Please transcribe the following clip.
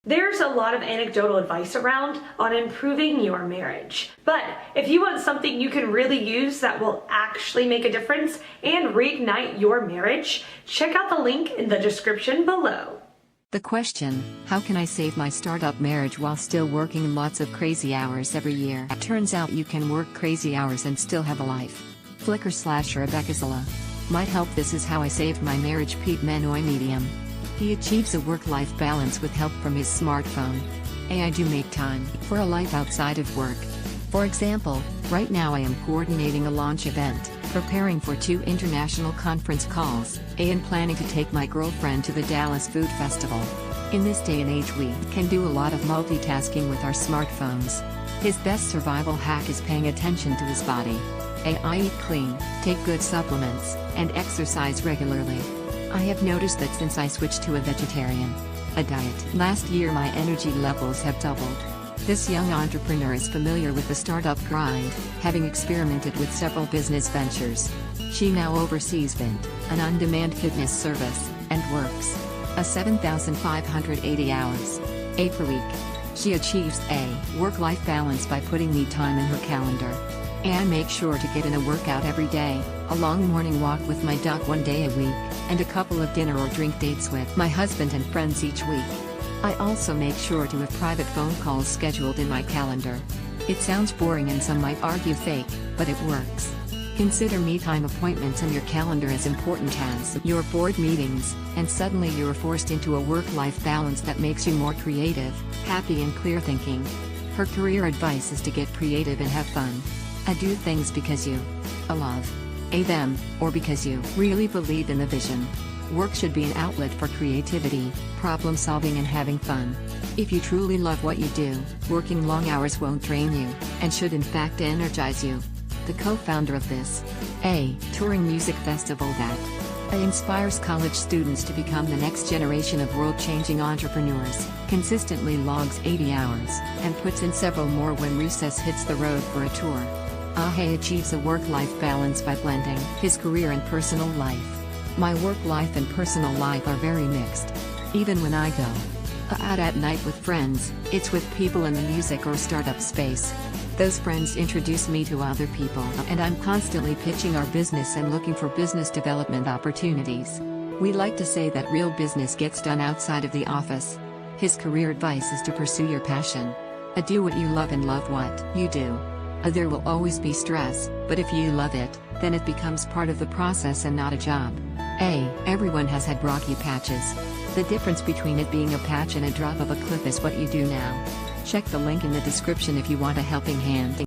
There's a lot of anecdotal advice around on improving your marriage. But if you want something you can really use that will actually make a difference and reignite your marriage, check out the link in the description below. The question, how can I save my startup marriage while still working lots of crazy hours every year? Turns out you can work crazy hours and still have a life. Flickr/rebeccaselah might help. This is how I saved my marriage. Pete Menoi medium. He achieves a work-life balance with help from his smartphone. I do make time for a life outside of work. For example, right now I am coordinating a launch event, preparing for 2 international conference calls, and planning to take my girlfriend to the Dallas Food Festival. In this day and age we can do a lot of multitasking with our smartphones. His best survival hack is paying attention to his body. I eat clean, take good supplements, and exercise regularly. I have noticed that since I switched to a vegetarian diet last year, my energy levels have doubled. This young entrepreneur is familiar with the startup grind, having experimented with several business ventures. She now oversees Vint, an on-demand fitness service, and works 7,580 hours per week. She achieves a work-life balance by putting me time in her calendar. And make sure to get in a workout every day, a long morning walk with my dog 1 day a week, and a couple of dinner or drink dates with my husband and friends each week. I also make sure to have private phone calls scheduled in my calendar. It sounds boring and some might argue fake, but it works. Consider me time appointments in your calendar as important as your board meetings, and suddenly you're forced into a work-life balance that makes you more creative, happy and clear thinking. Her career advice is to get creative and have fun. Do things because you love them, or because you really believe in the vision. Work should be an outlet for creativity, problem solving and having fun. If you truly love what you do, working long hours won't drain you, and should in fact energize you. The co-founder of this touring music festival that inspires college students to become the next generation of world-changing entrepreneurs, consistently logs 80 hours, and puts in several more when recess hits the road for a tour. Achieves a work-life balance by blending his career and personal life. My work life and personal life are very mixed. Even when I go out at night with friends, it's with people in the music or startup space. Those friends introduce me to other people, and I'm constantly pitching our business and looking for business development opportunities. We like to say that real business gets done outside of the office. His career advice is to pursue your passion. Do what you love and love what you do. There will always be stress, but if you love it, then it becomes part of the process and not a job. Everyone has had rocky patches. The difference between it being a patch and a drop of a cliff is what you do now. Check the link in the description if you want a helping hand.